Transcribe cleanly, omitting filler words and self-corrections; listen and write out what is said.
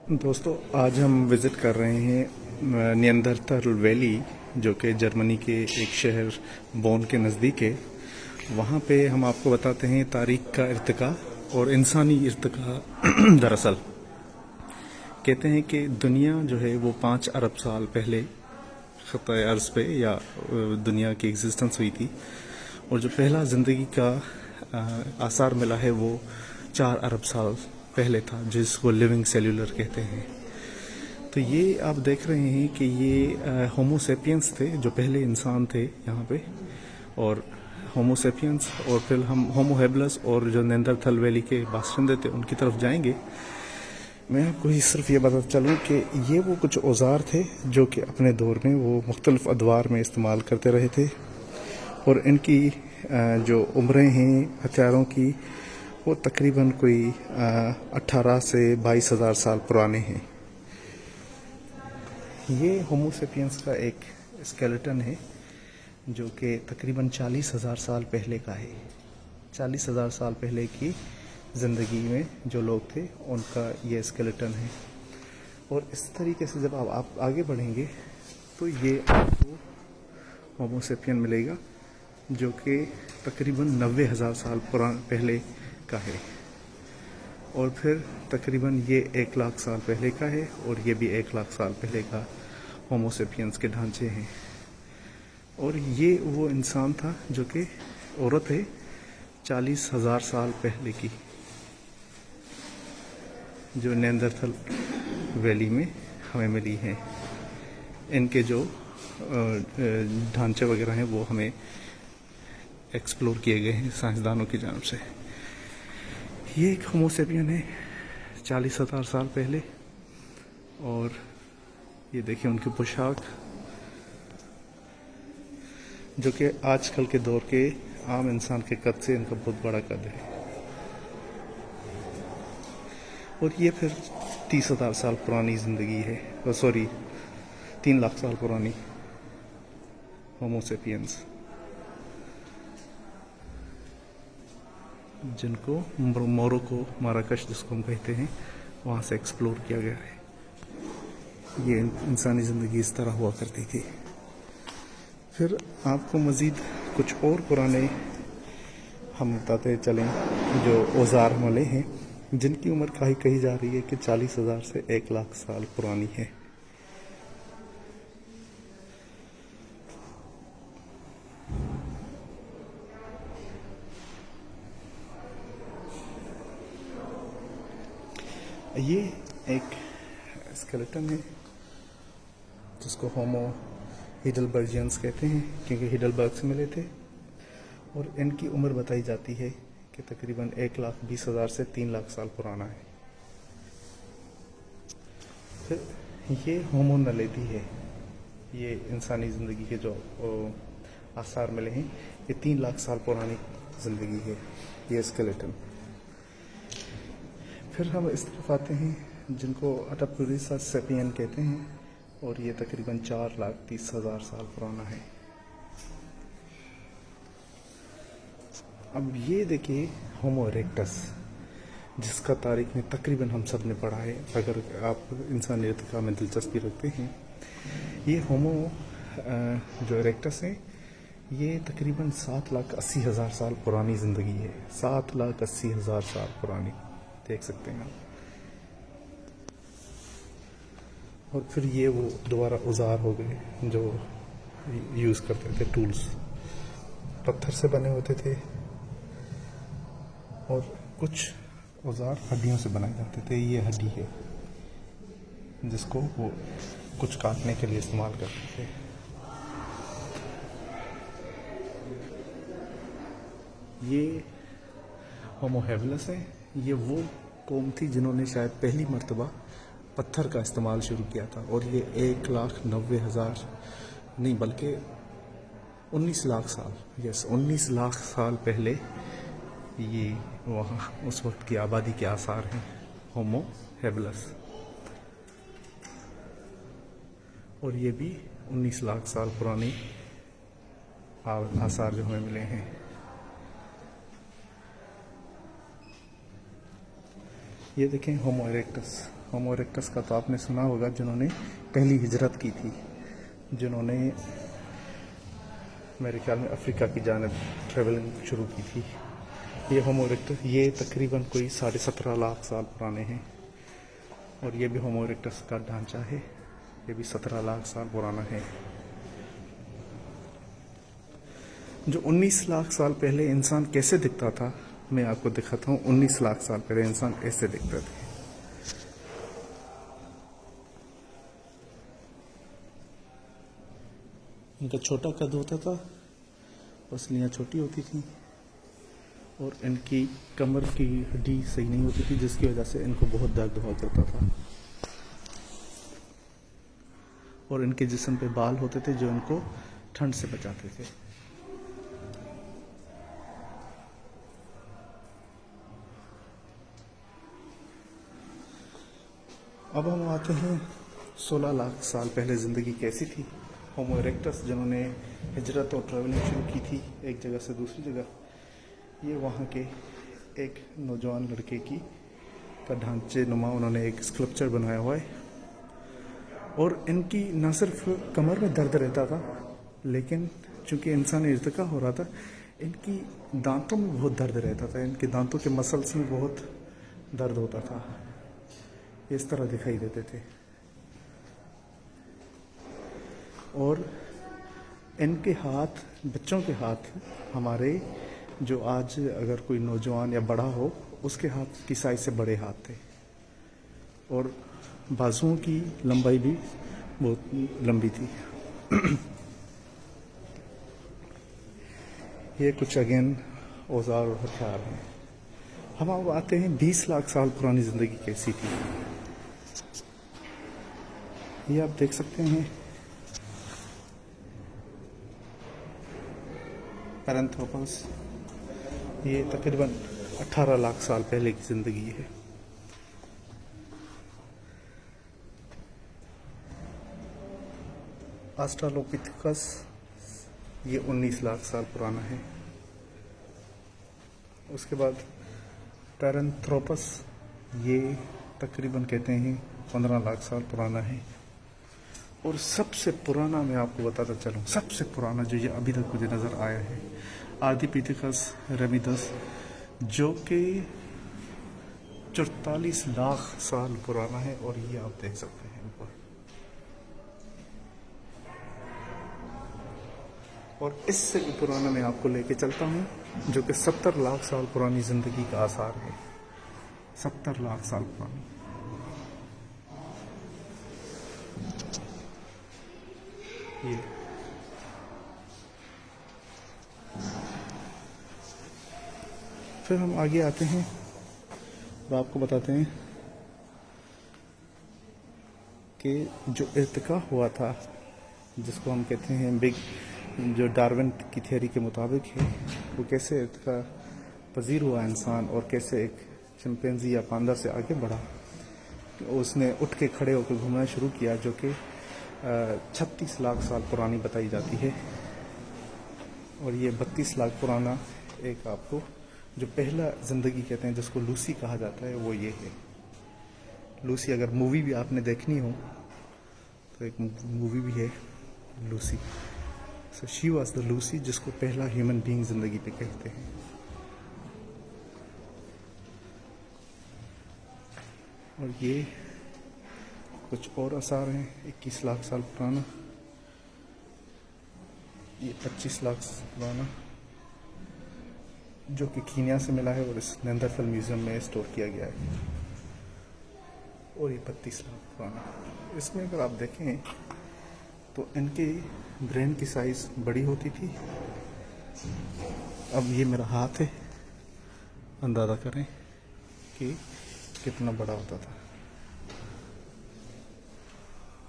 दोस्तों, आज हम विज़िट कर रहे हैं नियंदरथल वैली, जो कि जर्मनी के एक शहर बोन के नज़दीक है। वहाँ पे हम आपको बताते हैं तारीख का इर्तिका और इंसानी इर्तिका। दरअसल कहते हैं कि दुनिया जो है वो 5 अरब साल पहले ख़त्े अर्ज़ पे या दुनिया की एग्जिस्टेंस हुई थी, और जो पहला ज़िंदगी का आसार मिला है वो 4 अरब साल पहले था, जिसको लिविंग सेल्यूलर कहते हैं। तो ये आप देख रहे हैं कि ये होमोसेपियंस थे, जो पहले इंसान थे यहाँ पे, और होमोसेपियंस, और फिर हम होमो हेबलस और जो नेंदरथल वैली के बाशिंदे थे उनकी तरफ जाएंगे। मैं आपको ही सिर्फ ये बताता चलूँ कि ये वो कुछ औजार थे जो कि अपने दौर में वो मुख्तलिफ अदवार में इस्तेमाल करते रहे थे, और इनकी जो उम्रें हैं हथियारों की वो तकरीबन कोई 18 से 22 हज़ार साल पुराने हैं। ये होमोसेपियंस का एक स्केलेटन है जो कि तकरीबन 40,000 साल पहले का है। 40,000 साल पहले की ज़िंदगी में जो लोग थे उनका ये स्केलेटन है। और इस तरीके से जब आप आगे बढ़ेंगे तो ये आपको होमोसेपियन मिलेगा जो कि तकरीबन 90,000 साल पहले का है, और फिर तकरीबन ये 1 लाख साल पहले का है, और ये भी 1 लाख साल पहले का होमोसेपियंस के ढांचे हैं। और ये वो इंसान था जो कि औरत है 40,000 साल पहले की, जो नेंदरथल वैली में हमें मिली है। इनके जो ढांचे वगैरह हैं वो हमें एक्सप्लोर किए गए हैं साइंसदानों की जानब से। ये एक होमोसेपियन है 40,000 साल पहले, और ये देखिए उनकी पोशाक, जो कि आजकल के दौर के आम इंसान के कद से इनका बहुत बड़ा कद है। और ये फिर 30,000 साल पुरानी ज़िंदगी है, 3 लाख साल पुरानी होमोसेपियंस, जिनको मोरक्को, माराकश जिसको हम कहते हैं, वहाँ से एक्सप्लोर किया गया है। ये इंसानी ज़िंदगी इस तरह हुआ करती थी। फिर आपको मज़ीद कुछ और पुराने हम बताते चलें जो औजार मिले हैं, जिनकी उम्र कही जा रही है कि 40,000 से 1 लाख साल पुरानी है। ये एक स्केलेटन है जिसको होमो हिडलबर्जियंस कहते हैं, क्योंकि हिडलबर्ग से मिले थे, और इनकी उम्र बताई जाती है कि तकरीबन 1,20,000 से 3 लाख साल पुराना है। फिर ये होमो नलेदी है, ये इंसानी ज़िंदगी के जो आसार मिले हैं, ये 3 लाख साल पुरानी ज़िंदगी है ये स्केलेटन। फिर हम इस तरफ आते हैं जिनको अटापुरिसा सेपियन कहते हैं, और ये तकरीबन 4,30,000 साल पुराना है। अब ये देखिए होमो इरेक्टस, जिसका तारीख में तकरीबन हम सब ने पढ़ा है, अगर आप इंसानी इर्तिका में दिलचस्पी रखते हैं। ये होमो जो इरेक्टस है, ये तकरीबन 7,80,000 साल पुरानी ज़िंदगी है। 7,80,000 साल पुरानी, देख सकते हैं आप। और फिर ये वो दोबारा औजार हो गए जो यूज़ करते थे, टूल्स पत्थर से बने होते थे, और कुछ औजार हड्डियों से बनाए जाते थे। ये हड्डी है जिसको वो कुछ काटने के लिए इस्तेमाल करते थे। ये होमो हेबलस है। ये वो कौम थी जिन्होंने शायद पहली मर्तबा पत्थर का इस्तेमाल शुरू किया था, और ये 1,90,000 नहीं बल्कि 19 लाख साल, 19 लाख साल पहले ये वहाँ उस वक्त की आबादी के आसार हैं होमो हेबलस। और ये भी 19 लाख साल पुरानी आसार जो हमें मिले हैं। ये देखें होमो इरेक्टस। होमो इरेक्टस का तो आपने सुना होगा, जिन्होंने पहली हिजरत की थी, जिन्होंने मेरे ख्याल में अफ्रीका की जानिब ट्रेवलिंग शुरू की थी। ये होमो इरेक्टस, ये तकरीबन कोई 17.5 लाख साल पुराने हैं। और ये भी होमो इरेक्टस का ढांचा है, ये भी 17 लाख साल पुराना है। जो 19 लाख साल पहले इंसान कैसे दिखता था, मैं आपको दिखाता हूँ। 19 लाख साल पहले इंसान कैसे दिखते थे। इनका छोटा कद होता था, पसलियाँ छोटी होती थी, और इनकी कमर की हड्डी सही नहीं होती थी, जिसकी वजह से इनको बहुत दर्द हुआ करता था। और इनके जिस्म पे बाल होते थे जो इनको ठंड से बचाते थे। अब हम आते हैं 16 लाख साल पहले ज़िंदगी कैसी थी। होमो इरेक्टस, जिन्होंने हिजरत और ट्रैवलिंग शुरू की थी एक जगह से दूसरी जगह, ये वहाँ के एक नौजवान लड़के की का ढांचे नुमा उन्होंने एक स्कल्पचर बनाया हुआ है। और इनकी न सिर्फ कमर में दर्द रहता था, लेकिन चूंकि इंसान इर्तिका हो रहा था, इनकी दांतों में बहुत दर्द रहता था। इनके दांतों के मसल्स में बहुत दर्द होता था, इस तरह दिखाई देते थे। और इनके हाथ, बच्चों के हाथ, हमारे जो आज अगर कोई नौजवान या बड़ा हो, उसके हाथ की साइज से बड़े हाथ थे। और बाजुओं की लंबाई भी बहुत लंबी थी। ये कुछ अगेन औजार और हथियार हैं। हम अब आते हैं 20 लाख साल पुरानी ज़िंदगी कैसी थी। ये आप देख सकते हैं, पैरेंथ्रोपस। ये तकरीबन 18 लाख साल पहले की ज़िंदगी है। ऑस्ट्रालोपिथेकस, ये 19 लाख साल पुराना है। उसके बाद पैरेंथ्रोपस, ये तकरीबन कहते हैं 15 लाख साल पुराना है। और सबसे पुराना मैं आपको बताता चलूँ, सबसे पुराना जो ये अभी तक मुझे नज़र आया है, आर्डिपिथेकस रेमिडस, जो कि 44 लाख साल पुराना है। और ये आप देख सकते हैं ऊपर। और इससे भी पुराना मैं आपको लेके चलता हूँ, जो कि 70 लाख साल पुरानी ज़िंदगी का आसार है। 70 लाख साल पुरानी। ये फिर हम आगे आते हैं और आपको बताते हैं कि जो इर्तिका हुआ था, जिसको हम कहते हैं बिग, जो डार्विन की थ्योरी के मुताबिक है, वो कैसे इर्तिका पजीर हुआ इंसान, और कैसे एक चिंपैंजी या पांडा से आगे बढ़ा। उसने उठ के खड़े होकर घूमना शुरू किया, जो कि 36 लाख साल पुरानी बताई जाती है। और ये 32 लाख पुराना एक आपको जो पहला ज़िंदगी कहते हैं, जिसको लूसी कहा जाता है, वो ये है। लूसी, अगर मूवी भी आपने देखनी हो तो एक मूवी भी है Lucy. So she was the Lucy, जिसको पहला ह्यूमन बीइंग ज़िंदगी पे कहते हैं। और ये कुछ और आसार हैं। 21 लाख साल पुराना, ये 25 लाख पुराना, जो कि कीनिया से मिला है और इस नेंदरथल म्यूजियम में स्टोर किया गया है। और ये 32 लाख पुराना। इसमें अगर आप देखें तो इनके ब्रेन की साइज बड़ी होती थी। अब ये मेरा हाथ है, अंदाज़ा करें कि कितना बड़ा होता था।